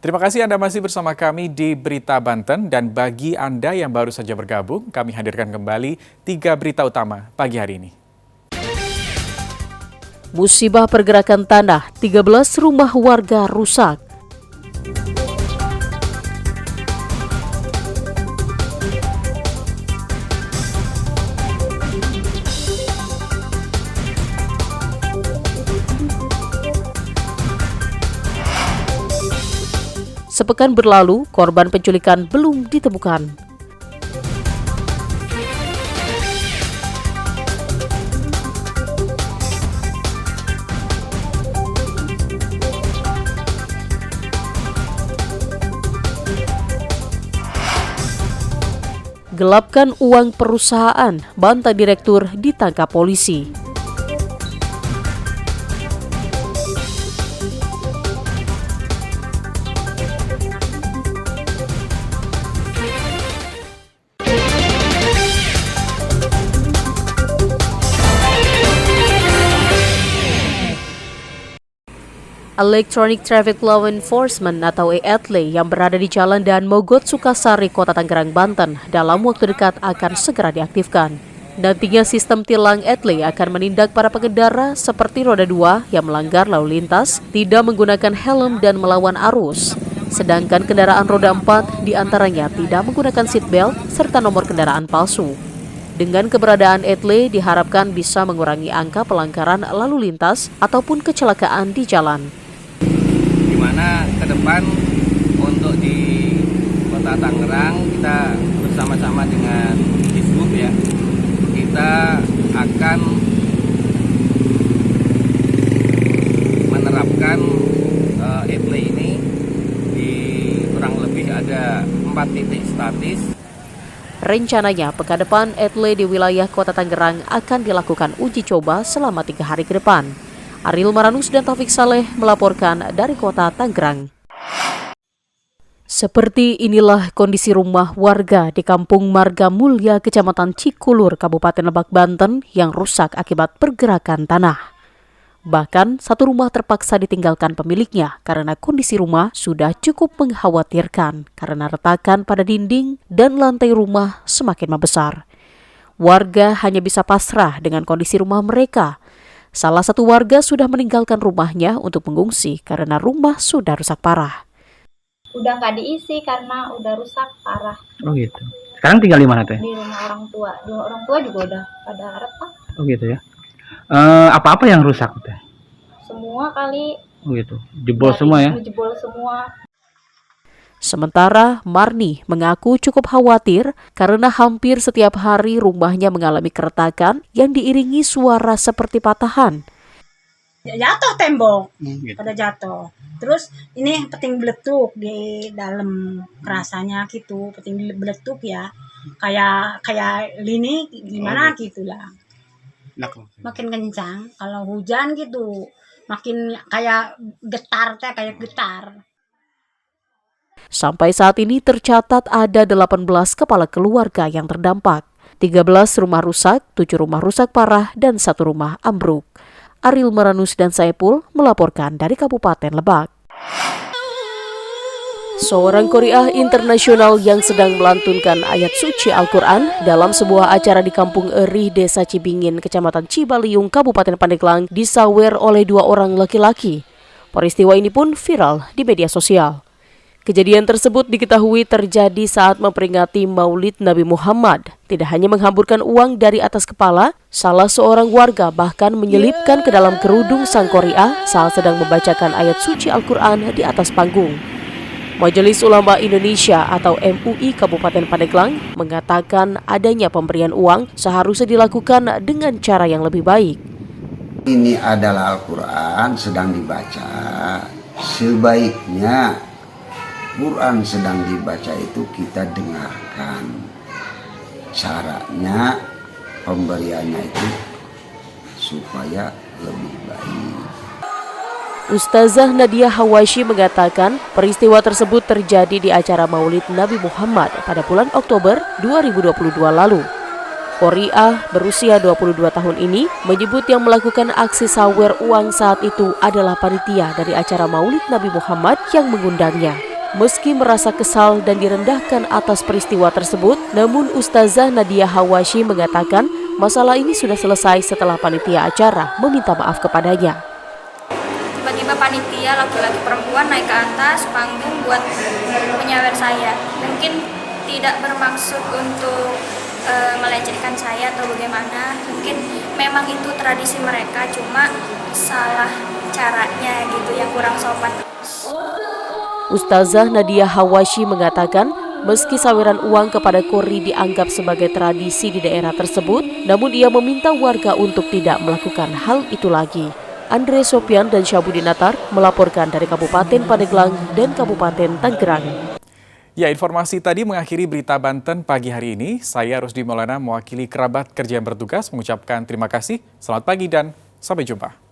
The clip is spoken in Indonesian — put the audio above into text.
Terima kasih Anda masih bersama kami di Berita Banten, dan bagi Anda yang baru saja bergabung, kami hadirkan kembali 3 berita utama pagi hari ini. Musibah pergerakan tanah, 13 rumah warga rusak. Sepekan berlalu, korban penculikan belum ditemukan. Gelapkan uang perusahaan, bantah direktur ditangkap polisi. Electronic Traffic Law Enforcement atau ETLE yang berada di Jalan Dan Mogot, Sukasari, Kota Tangerang, Banten dalam waktu dekat akan segera diaktifkan. Nantinya sistem tilang ETLE akan menindak para pengendara seperti roda 2 yang melanggar lalu lintas, tidak menggunakan helm dan melawan arus. Sedangkan kendaraan roda 4 diantaranya tidak menggunakan seatbelt serta nomor kendaraan palsu. Dengan keberadaan ETLE diharapkan bisa mengurangi angka pelanggaran lalu lintas ataupun kecelakaan di jalan. Dimana ke depan untuk di Kota Tangerang kita bersama-sama dengan Dishub ya, kita akan menerapkan ETLE ini di kurang lebih ada 4 titik statis. Rencananya pekan depan ETLE di wilayah Kota Tangerang akan dilakukan uji coba selama 3 hari ke depan. Ariel Maranus dan Taufik Saleh melaporkan dari Kota Tangerang. Seperti inilah kondisi rumah warga di Kampung Marga Mulya, Kecamatan Cikulur, Kabupaten Lebak, Banten yang rusak akibat pergerakan tanah. Bahkan satu rumah terpaksa ditinggalkan pemiliknya karena kondisi rumah sudah cukup mengkhawatirkan karena retakan pada dinding dan lantai rumah semakin membesar. Warga hanya bisa pasrah dengan kondisi rumah mereka. Salah satu warga sudah meninggalkan rumahnya untuk mengungsi karena rumah sudah rusak parah. Udah nggak diisi karena udah rusak parah. Oh gitu. Sekarang tinggal di mana teh? Di rumah orang tua. Di rumah orang tua juga udah pada retak. Oh gitu ya. Apa-apa yang rusak teh? Semua kali. Oh gitu. Jebol semua ya? Jebol semua. Sementara Marni mengaku cukup khawatir karena hampir setiap hari rumahnya mengalami keretakan yang diiringi suara seperti patahan. Jatuh tembok, Gitu. pada jatuh. Terus ini peting beletuk di dalam, rasanya gitu, peting beletuk ya, kayak lini gimana gitulah. Makin kencang, kalau hujan gitu, makin kayak getar teh, kayak getar. Sampai saat ini tercatat ada 18 kepala keluarga yang terdampak. 13 rumah rusak, 7 rumah rusak parah, dan 1 rumah ambruk. Ariel Maranus dan Saipul melaporkan dari Kabupaten Lebak. Seorang qari'ah internasional yang sedang melantunkan ayat suci Al-Quran dalam sebuah acara di Kampung Erih, Desa Cibingin, Kecamatan Cibaliung, Kabupaten Pandeglang, disawer oleh 2 orang laki-laki. Peristiwa ini pun viral di media sosial. Kejadian tersebut diketahui terjadi saat memperingati Maulid Nabi Muhammad. Tidak hanya menghamburkan uang dari atas kepala, salah seorang warga bahkan menyelipkan ke dalam kerudung sang qari'ah saat sedang membacakan ayat suci Al-Quran di atas panggung. Majelis Ulama Indonesia atau MUI Kabupaten Pandeglang mengatakan adanya pemberian uang seharusnya dilakukan dengan cara yang lebih baik. Ini adalah Al-Quran sedang dibaca, sebaiknya Quran sedang dibaca itu kita dengarkan. Caranya pemberiannya itu supaya lebih baik. Ustazah Nadia Hawashi mengatakan peristiwa tersebut terjadi di acara Maulid Nabi Muhammad pada bulan Oktober 2022 lalu. Qari'ah berusia 22 tahun ini menyebut yang melakukan aksi sawer uang saat itu adalah panitia dari acara Maulid Nabi Muhammad yang mengundangnya. Meski merasa kesal dan direndahkan atas peristiwa tersebut, namun Ustazah Nadia Hawashi mengatakan masalah ini sudah selesai setelah panitia acara meminta maaf kepadanya. Tiba-tiba panitia laki-laki perempuan naik ke atas panggung buat menyawer saya. Mungkin tidak bermaksud untuk melecehkan saya atau bagaimana. Mungkin memang itu tradisi mereka, cuma salah caranya gitu yang kurang sopan. Ustazah Nadia Hawashi mengatakan meski saweran uang kepada Kori dianggap sebagai tradisi di daerah tersebut, namun ia meminta warga untuk tidak melakukan hal itu lagi. Andre Sopian dan Syabudin Natar melaporkan dari Kabupaten Pandeglang dan Kabupaten Tangerang. Ya, informasi tadi mengakhiri berita Banten pagi hari ini. Saya Rusdi Maulana mewakili kerabat kerja yang bertugas mengucapkan terima kasih. Selamat pagi dan sampai jumpa.